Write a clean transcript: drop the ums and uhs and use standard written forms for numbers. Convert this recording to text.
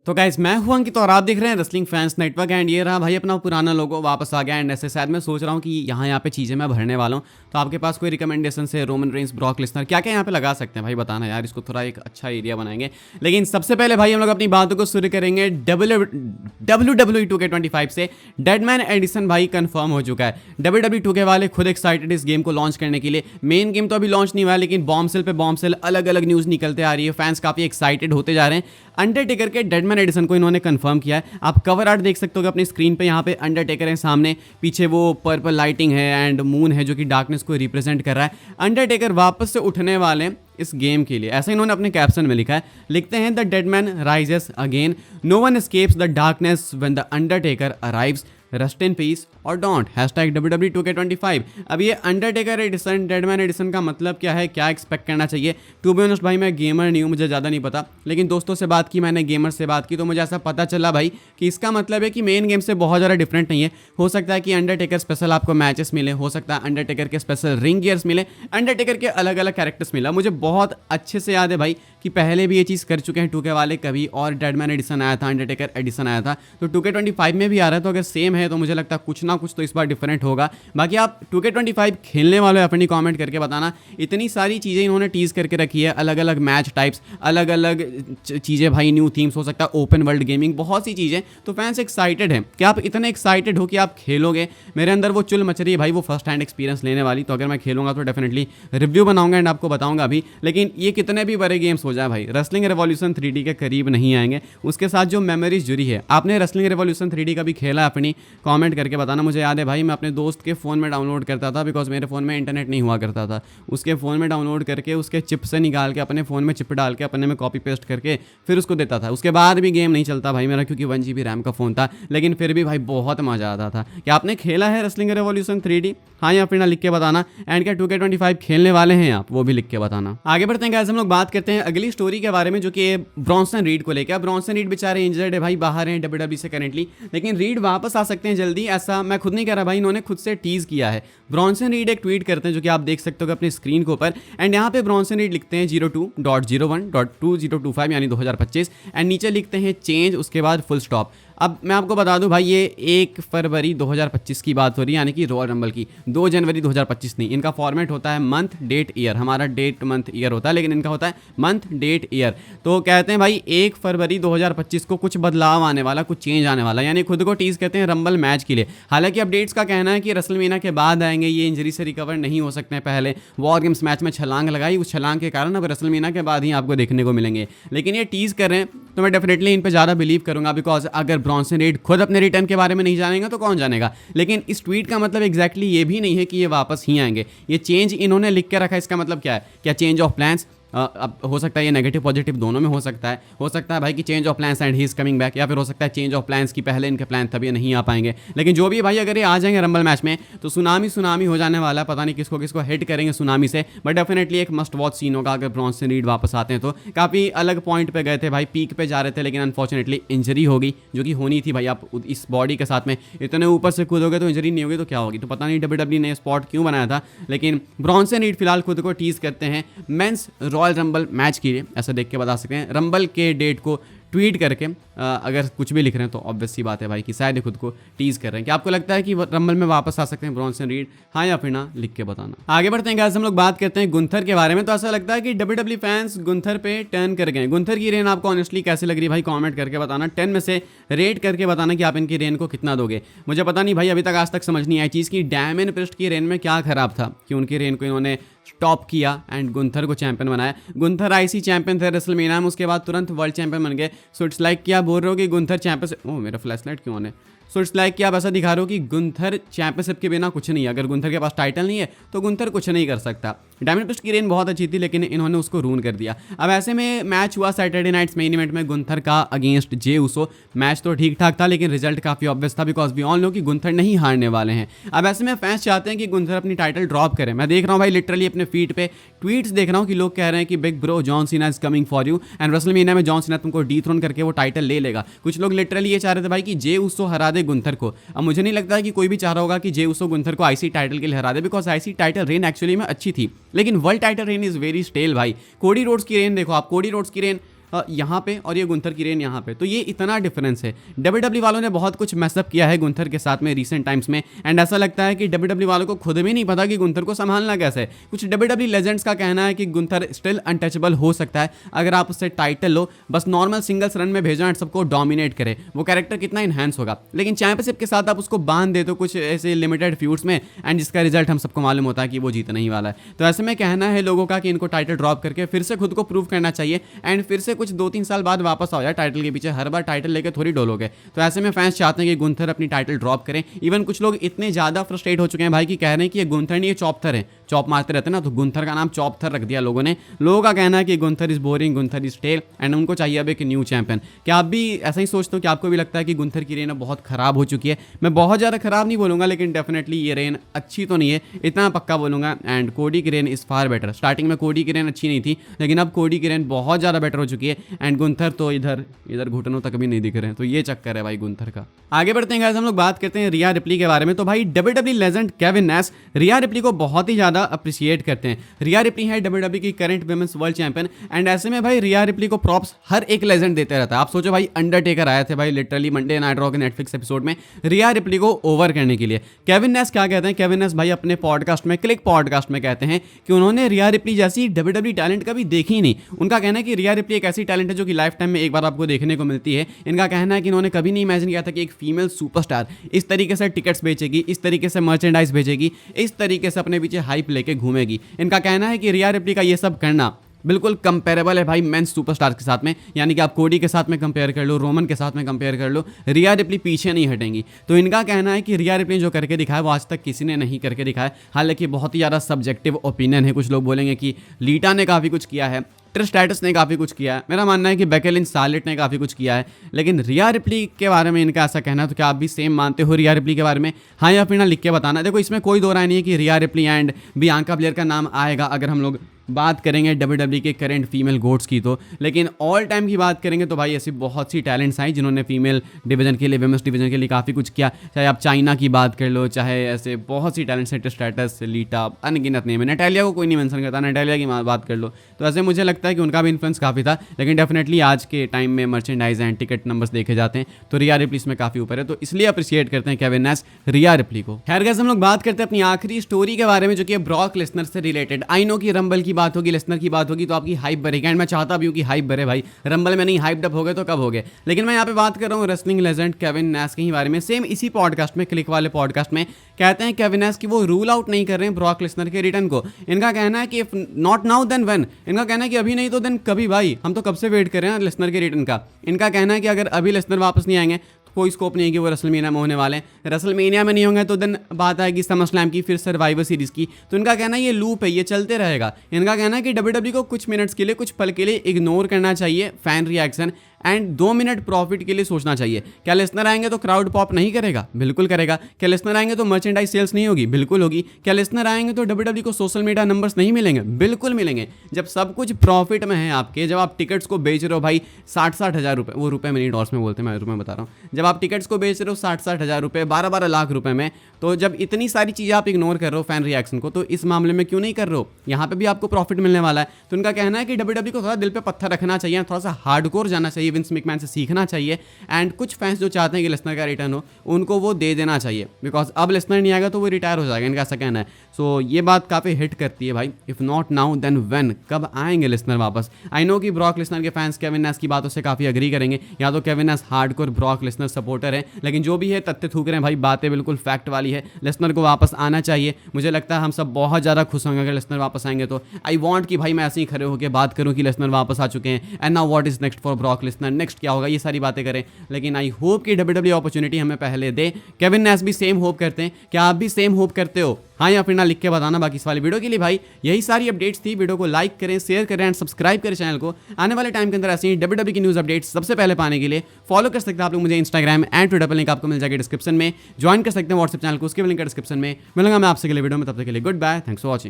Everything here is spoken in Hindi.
तो गाइस मैं हूं अंकित और आप देख रहे हैं रेसलिंग फैंस नेटवर्क। एंड ये रहा भाई अपना पुराना लोगो वापस आ गया। एंड ऐसे शायद मैं सोच रहा हूं कि यहाँ पे चीज़ें मैं भरने वाला हूं, तो आपके पास कोई रिकमेंडेशन है? रोमन रेंस, ब्रॉक लेसनर, क्या क्या यहाँ पे लगा सकते हैं भाई? बताना यार, इसको थोड़ा एक अच्छा एरिया बनाएंगे। लेकिन सबसे पहले भाई हम लोग अपनी बातों को शुरू करेंगे WWE 2K25 से। डेडमैन एडिशन भाई कंफर्म हो चुका है। WWE 2K वाले खुद एक्साइटेड इस गेम को लॉन्च करने के लिए। मेन गेम तो अभी लॉन्च नहीं हुआ है, लेकिन बॉम्बसेल पे बॉम्बसेल अलग अलग न्यूज़ निकलते आ रही है। फैंस काफ़ी एक्साइटेड होते जा रहे हैं। अंडरटेकर के डेडमैन एडिशन को इन्होंने कंफर्म किया है। आप कवर आर्ट देख सकते हो अपनी स्क्रीन पे। यहाँ पे अंडरटेकर है सामने, पीछे वो पर्पल लाइटिंग है एंड मून है जो कि डार्कनेस को रिप्रेजेंट कर रहा है। अंडरटेकर वापस से उठने वाले हैं इस गेम के लिए, ऐसा इन्होंने अपने कैप्शन में लिखा है। लिखते हैं the dead man rises again, no one escapes the darkness when the Undertaker arrives, rust in peace और डोंट #WWE 2K25। अब ये अंडरटेकर एडिशन, डेडमैन एडिशन का मतलब क्या है, क्या एक्सपेक्ट करना चाहिए? टू बी ऑनेस्ट भाई मैं गेमर नहीं हूँ, मुझे ज़्यादा नहीं पता, लेकिन दोस्तों से बात की मैंने, गेमर से बात की, तो मुझे ऐसा पता चला भाई कि इसका मतलब है कि मेन गेम से बहुत ज़्यादा डिफरेंट नहीं है। हो सकता है कि अंडरटेकर स्पेशल आपको मैचेस मिले, हो सकता है अंडरटेकर के स्पेशल रिंग गियर्स मिले, अंडरटेकर के अलग अलग कैरेक्टर्स मिला। मुझे बहुत अच्छे से याद है भाई कि पहले भी ये चीज़ कर चुके हैं 2K वाले, कभी और डेडमैन एडिशन आया था, अंडरटेकर एडिशन आया था, तो 2K25 में भी आ रहा है। तो अगर सेम है तो मुझे लगता है कुछ ना कुछ तो इस बार डिफरेंट होगा। बाकी आप 2K25 खेलने वाले अपनी कमेंट करके बताना। इतनी सारी चीज़ें इन्होंने टीज करके रखी है, अलग अलग मैच टाइप्स, अलग अलग चीज़ें भाई, न्यू थीम्स, हो सकता है ओपन वर्ल्ड गेमिंग, बहुत सी चीज़ें। तो फैंस एक्साइटेड हैं कि आप इतने एक्साइटेड हो कि आप खेलोगे। मेरे अंदर वो चुल मच रही है भाई, वो फर्स्ट हैंड एक्सपीरियंस लेने वाली। तो अगर मैं खेलूंगा तो डेफिनेटली रिव्यू बनाऊंगा एंड आपको बताऊंगा अभी। लेकिन ये कितने भी बड़े गेम्स हो जाए भाई, रेसलिंग रेवोल्यूशन 3D के करीब नहीं आएंगे। उसके साथ जो मेमोरीज जुड़ी है, आपने रेसलिंग रेवोल्यूशन 3D का भी खेला अपनी कमेंट करके बताना। मुझे याद है भाई मैं अपने दोस्त के फ़ोन में डाउनलोड करता था, बिकॉज मेरे फ़ोन में इंटरनेट नहीं हुआ करता था। उसके फ़ोन में डाउनलोड करके उसके चिप से निकाल के अपने फ़ोन में चिप डाल के अपने में कॉपी पेस्ट करके फिर उसको देता था। उसके बाद भी गेम नहीं चलता भाई मेरा, क्योंकि 1 GB रैम का फ़ोन था, लेकिन फिर भी भाई बहुत मज़ा आता था। क्या आपने खेला है रेसलिंग रेवोल्यूशन 3D? हाँ या फिर ना, लिख के बताना। एंड क्या 2K25 खेलने वाले हैं आप, वो भी लिख के बताना। आगे बढ़ते हैं गाइस, हम लोग बात करते हैं अगली स्टोरी के बारे में, जो कि ब्रॉन्सन रीड को लेकर। ब्रॉन्सन रीड बेचारे इंजर्ड है भाई, बाहर हैं WWE से करेंटली, लेकिन रीड वापस आ सकते हैं जल्दी, ऐसा मैं खुद नहीं कह रहा भाई, इन्होंने खुद से टीज किया है। ब्रॉन्सन रीड एक ट्वीट करते हैं जो कि आप देख सकते हो अपनी स्क्रीन के ऊपर। एंड यहाँ पे ब्रॉन्सन रीड लिखते हैं 02.01.2025 यानी 2025, एंड नीचे लिखते हैं चेंज, उसके बाद फुल स्टॉप। अब मैं आपको बता दूं भाई, ये 1 फरवरी 2025 की बात हो रही है, यानी कि रॉयल रंबल की। 2 जनवरी 2025 नहीं। इनका फॉर्मेट होता है मंथ डेट ईयर, हमारा डेट मंथ ईयर होता है, लेकिन इनका होता है मंथ डेट ईयर। तो कहते हैं भाई 1 फरवरी 2025 को कुछ बदलाव आने वाला, कुछ चेंज आने वाला, यानी खुद को टीज कहते हैं रंबल मैच के लिए। हालांकि अपडेट्स का कहना है कि रेसलमेनिया के बाद आएंगे, ये इंजरी से रिकवर नहीं हो सकते हैं। पहले वॉर गेम्स मैच में छलांग लगाई, उस छलांग के कारण अब रेसलमेनिया के बाद ही आपको देखने को मिलेंगे। लेकिन ये टीज कर रहे हैं तो मैं डेफिनेटली इन पर ज़्यादा बिलीव करूंगा, बिकॉज अगर ब्रॉन्सन रीड खुद अपने रिटर्न के बारे में नहीं जानेगा तो कौन जानेगा। लेकिन इस ट्वीट का मतलब एग्जैक्टली ये भी नहीं है कि ये वापस ही आएंगे। ये चेंज इन्होंने लिख के रखा है, इसका मतलब क्या है? क्या चेंज ऑफ प्लान्स? अब हो सकता है ये नेगेटिव पॉजिटिव दोनों में हो सकता है। हो सकता है भाई कि change of plans and he is coming back, या फिर हो सकता है चेंज ऑफ प्लान्स की पहले इनके प्लान तभी नहीं आ पाएंगे। लेकिन जो भी भाई, अगर ये आ जाएंगे रंबल मैच में तो सुनामी हो जाने वाला है। पता नहीं किसको किसको हिट करेंगे सुनामी से, बट डेफिनेटली एक मस्ट वॉच सीन होगा अगर ब्रॉन्सन रीड वापस आते हैं तो। काफ़ी अलग पॉइंट पे गए थे भाई, पीक पे जा रहे थे, लेकिन अनफॉर्चुनेटली इंजरी होगी, जो कि होनी थी भाई। आप इस बॉडी के साथ में इतने ऊपर से कूदोगे तो इंजरी नहीं होगी तो क्या होगी? तो पता नहीं WWE ने स्पॉट क्यों बनाया था। लेकिन ब्रॉन्सन रीड फिलहाल खुद को टीज करते हैं मेंस रॉयल रंबल मैच के लिए, ऐसा देख के बता सकते हैं। रंबल के डेट को ट्वीट करके अगर कुछ भी लिख रहे हैं तो ऑब्वियस सी बात है भाई कि शायद खुद को टीज कर रहे हैं। क्या आपको लगता है कि रंबल में वापस आ सकते हैं ब्रॉन्सन रीड? हाँ या फिर ना, लिख के बताना। आगे बढ़ते हैं गाइस, हम लोग बात करते हैं गुंथर के बारे में। तो ऐसा लगता है कि WWE फैंस गुंथर पे टर्न कर गए। गुंथर की रेन आपको ऑनेस्टली कैसे लग रही है भाई? कमेंट करके बताना। 10 में से रेट करके बताना कि आप इनकी रेन को कितना दोगे। मुझे पता नहीं भाई, अभी तक आज तक समझ नहीं आई चीज़ की डैमियन प्रिस्ट की रेन में क्या खराब था कि उनकी रेन को इन्होंने स्टॉप किया एंड गुंथर को चैंपियन बनाया। गुंथर IC चैंपियन थे रेसलमेनिया में, उसके बाद तुरंत वर्ल्ड चैंपियन बन गए। सो इट्स लाइक कि आप बोल रहे हो कि गुंथर चैंपियन, ओह मेरा फ्लैश लाइट क्यों ऑन है? सो इट्स लाइक कि आप ऐसा दिखा रहे हो कि गुंथर चैंपियनशिप के बिना कुछ नहीं है। अगर गुंथर के पास टाइटल नहीं है तो गुंथर कुछ नहीं कर सकता। डायमंड प्रिस्ट की रेन बहुत अच्छी थी, लेकिन इन्होंने उसको रून कर दिया। अब ऐसे में मैच हुआ सैटरडे नाइट्स मेन इवेंट में गुंथर का अगेंस्ट जे उसो। मैच तो ठीक ठाक था, लेकिन रिजल्ट काफ़ी ऑब्वियस था, बिकॉज वी ऑल नो कि गुंथर नहीं हारने वाले हैं। अब ऐसे में फैंस चाहते हैं कि गुंथर अपनी टाइटल ड्रॉप करें। मैं देख रहा हूँ भाई लिटरली अपने फीड पे ट्वीट्स देख रहा हूँ कि लोग कह रहे हैं कि big bro John Cena is coming for you and WrestleMania में जॉन सीना तुमको डीथ्रोन करके वो टाइटल ले लेगा। कुछ लोग लिटरली ये चाह रहे थे भाई कि जे उसो हरा दे गुंथर को। अब मुझे नहीं लगता कि कोई भी चाह रहा होगा कि जे उसो गुंथर को IC टाइटल के लिए हरा दे, because IC title reign actually में अच्छी थी, लेकिन world title reign is very stale भाई। कोडी रोड्स की रेन देखो आप, कोडी रोड्स की रेन यहाँ पे और ये गुंथर की रेन यहाँ पे, तो ये इतना डिफरेंस है। WWE वालों ने बहुत कुछ मैसअप किया है गुंथर के साथ में रिसेंट टाइम्स में, एंड ऐसा लगता है कि WWE वालों को खुद भी नहीं पता कि गुंथर को संभालना कैसे है। कुछ WWE लेजेंड्स का कहना है कि गुंथर स्टिल अनटचेबल हो सकता है अगर आप उससे टाइटल लो, बस नॉर्मल सिंगल्स रन में भेजो एंड सबको डोमिनेट करे, वो कैरेक्टर कितना इनहेंस होगा। लेकिन चैंपियनशिप के साथ आप उसको बांध दे तो कुछ ऐसे लिमिटेड फ्यूड्स में, एंड जिसका रिजल्ट हम सबको मालूम होता है कि वो जीतने ही वाला है। तो ऐसे में कहना है लोगों का कि इनको टाइटल ड्रॉप करके फिर से खुद को प्रूव करना चाहिए, एंड फिर से कुछ 2-3 साल बाद वापस आओ यार टाइटल के पीछे, हर बार टाइटल लेके थोड़ी डोलोगे। तो ऐसे में फैंस चाहते हैं कि गुंथर अपनी टाइटल ड्रॉप करें। इवन कुछ लोग इतने ज़्यादा फ्रस्ट्रेट हो चुके हैं भाई कि कह रहे हैं कि ये गुंथर नहीं, ये चॉपथर है, चॉप मारते रहते ना, तो गुंथर का नाम चॉपथर रख दिया लोगों ने। लोगों का कहना है कि Gunther is boring, Gunther is tall, and उनको चाहिए अब एक न्यू चैंपियन। क्या आप भी ऐसा ही सोचते हो कि आपको भी लगता है कि गुंथर की रेन बहुत खराब हो चुकी है? मैं बहुत ज़्यादा खराब नहीं बोलूँगा, लेकिन डेफिनेटली ये रेन अच्छी तो नहीं है, इतना पक्का बोलूँगा। एंड कोडी की rain is far better. Starting में कोडी की रेन अच्छी नहीं थी, लेकिन अब कोडी की रेन बहुत ज़्यादा बेटर हो चुकी है, एंड गुंथर तो इधर घुटनों तक भी नहीं दिख रहे हैं। तो ये चक्कर है भाई गुंथर का। आगे बढ़ते हैं गाइस, हम लोग बात करते हैं रिया रिप्ली के बारे में। तो भाई WWE legend Kevin Nash Rhea Ripley को बहुत ही ज़्यादा अप्रिशिएट करते हैं। रिया रिप्ली है WWE की current women's world champion, and ऐसे में भाई रिया रिप्ली को प्रॉप्स हर एक लेजेंड देते रहता है। आप सोचो भाई, अंडरटेकर आए थे भाई लिटरली मंडे नाइट रॉ के नेटफ्लिक्स एपिसोड में रिया रिप्ली को ओवर करने के लिए। केविन नैश क्या कहते हैं? केविन नैश भाई अपने पॉडकास्ट में, क्लिक पॉडकास्ट में कहते हैं कि उन्होंने रिया रिप्ली जैसी WWE टैलेंट कभी देखी ही नहीं। उनका कहना है कि रिया रिप्ली एक ऐसी टैलेंट है जो कि लाइफ टाइम में एक बार आपको देखने को मिलती है। इनका कहना है कि इन्होंने कभी नहीं इमेजिन किया था कि एक फीमेल सुपरस्टार इस तरीके से टिकट्स बेचेगी, इस तरीके से मर्चेंडाइज भेजेगी, इस तरीके से अपने पीछे हाइप लेके घूमेगी। इनका कहना है कि रिया रिप्ली का ये सब करना बिल्कुल कंपेरेबल है भाई मेंस सुपरस्टार के साथ में, यानी कि आप कोडी के साथ में कंपेयर कर लो, रोमन के साथ में कंपेयर कर लो, रिया रिप्ली पीछे नहीं हटेंगी। तो इनका कहना है कि रिया रिप्ली जो करके दिखाया वो आज तक किसी ने नहीं करके दिखाया। हालांकि बहुत ही ज़्यादा सब्जेक्टिव ओपिनियन है, कुछ लोग बोलेंगे कि लीटा ने काफ़ी कुछ किया है, ट्रिश स्ट्रैटस ने काफ़ी कुछ किया है, मेरा मानना है कि बेकी लिंच शार्लेट ने काफ़ी कुछ किया है, लेकिन रिया रिप्ली के बारे में इनका ऐसा कहना है। तो क्या आप भी सेम मानते हो रिया रिप्ली के बारे में? हाँ या फिर ना लिख के बताना। देखो इसमें कोई दो राय नहीं है कि रिया रिप्ली एंड बियांका ब्लेयर का नाम आएगा अगर हम लोग बात करेंगे WWE के करंट फीमेल गोट्स की तो, लेकिन ऑल टाइम की बात करेंगे तो भाई ऐसी बहुत सी टैलेंट्स आई जिन्होंने फीमेल डिवीजन के लिए, वुमेन्स डिवीजन के लिए काफ़ी कुछ किया। चाहे आप चाइना की बात कर लो, चाहे ऐसे बहुत सी टैलेंट्स हैं, स्टेटस, लीटा, अनगिनत नहीं है। नटालिया को कोई नहीं मेंशन करता, नटालिया की बात कर लो। तो ऐसे मुझे लगता है कि उनका भी इन्फ्लुएंस काफ़ी था, लेकिन डेफिनेटली आज के टाइम में मर्चेंडाइज एंड टिकट नंबर्स देखे जाते हैं तो रिया रिप्ली इसमें काफ़ी ऊपर है। तो इसलिए अप्रिशिएट करते हैं केविन नैश रिया रिप्ली को। खैर गाइस, हम लोग बात करते हैं अपनी आखिरी स्टोरी के बारे में, जो कि ब्रॉक लेसनर से रिलेटेड। आई नो कि रंबल की बात होगी, लेसनर की बात होगी तो आपकी हाइप बढ़ेगी, एंड मैं चाहता भी हूं कि हाइप बढ़े भाई। रंबल में नहीं हाइप अप हो गए तो कब हो गए, लेकिन मैं यहाँ पे बात कर रहा हूँ रेसलिंग लेजेंड केविन नैश के ही बारे में। सेम इसी पॉडकास्ट में, क्लिक वाले पॉडकास्ट में कहते हैं केविन नैश कि वो रूल आउट नहीं कर रहे हैं ब्रॉक लेसनर के रिटर्न को। इनका कहना है कि if not now then when, इनका कहना है कि अभी नहीं तो देन कभी भाई, हम तो कब से वेट कर रहे हैं लेसनर के रिटर्न का। इनका कहना है कि अगर अभी लेसनर वापस नहीं आएंगे तो कोई स्कोप नहीं है कि वो रेसलमेनिया में होने वाले हैं। रेसलमेनिया में नहीं होंगे तो देन बात आएगी समरस्लैम की, फिर सर्वाइवर सीरीज की। तो इनका कहना है ये लूप है, ये चलते रहेगा। इनका कहना है कि WWE को कुछ मिनट्स के लिए, कुछ पल के लिए इग्नोर करना चाहिए fan reaction, and 2 minute profit के लिए सोचना चाहिए। क्या लेसनर आएंगे तो क्राउड पॉप नहीं करेगा? बिल्कुल करेगा। क्या लेसनर आएंगे तो मर्चेंडाइज सेल्स नहीं होगी? बिल्कुल होगी। क्या लेसनर आएंगे तो WWE को सोशल मीडिया नंबर्स नहीं मिलेंगे? बिल्कुल मिलेंगे। जब सब कुछ प्रॉफिट में है आपके, जब आप टिकट्स को बेच रहे हो भाई 60-60 हज़ार रुपये, वो रुपये में नहीं डॉलर्स में बोलते हैं, मैं रुपये बता रहा हूँ। जब आप टिकट्स को बेच रहे हो 60-60 हज़ार रुपये, 12-12 लाख रुपये में, तो जब इतनी सारी चीज़ें आप इग्नोर कर रहे हो फैन रिएक्शन को, तो इस मामले में क्यों नहीं कर रहे हो? यहाँ पे भी आपको प्रॉफिट मिलने वाला है। तो उनका कहना है कि WWE को थोड़ा दिल पे पत्थर रखना चाहिए, थोड़ा सा हार्डकोर जाना चाहिए, विंस मैकमैन से सीखना चाहिए, एंड कुछ फैंस जो चाहते हैं कि लेसनर का रिटर्न हो उनको वो दे देना चाहिए, बिकॉज अब लेसनर नहीं आएगा तो वो रिटायर हो जाएगा, इनका ऐसा कहना है। सो ये बात काफ़ी हिट करती है भाई। If not now then when, कब आएंगे लेसनर वापस? आई नो कि ब्रॉक लेसनर के फैंस केविन नैश की बातों से काफ़ी अग्री करेंगे, या तो Kevin Nash hardcore Brock Lesnar supporter है, लेकिन जो भी है तथ्य थूक रहे हैं भाई, बातें बिल्कुल फैक्ट वाली है। लेसनर को वापस आना चाहिए। मुझे लगता है हम सब बहुत ज़्यादा खुश होंगे अगर लेसनर वापस आएंगे तो। आई वॉन्ट कि भाई मैं ऐसे ही खड़े होकर बात करूँ कि लेसनर वापस आ चुके हैं, and now what is next for Brock Lesnar, next क्या होगा, ये सारी बातें करें। लेकिन आई होप कि WWE अपॉर्चुनिटी हमें पहले दे। केविन नैश भी सेम होप करते हैं। क्या आप भी सेम होप करते हो? हाँ या फिर ना लिख के बताना। बाकी इस वाली वीडियो के लिए भाई यही सारी अपडेट्स थी। वीडियो को लाइक करें, शेयर करें एंड सब्सक्राइब करें चैनल को। आने वाले टाइम के अंदर ऐसे ही WWE की न्यूज़ अपडेट्स सबसे पहले पाने के लिए फॉलो कर सकते हैं आप लोग मुझे इंस्टाग्राम एंड ट्विटर पर, लिंक आपको मिल जाएगा डिस्क्रिप्शन में। ज्वाइन कर सकते हैं व्हाट्सएप चैनल को, उसके भी लिंक डिस्क्रिप्शन में। मिलूंगा मैं आपसे अगले वीडियो में, तब तक के लिए goodbye, thanks for watching.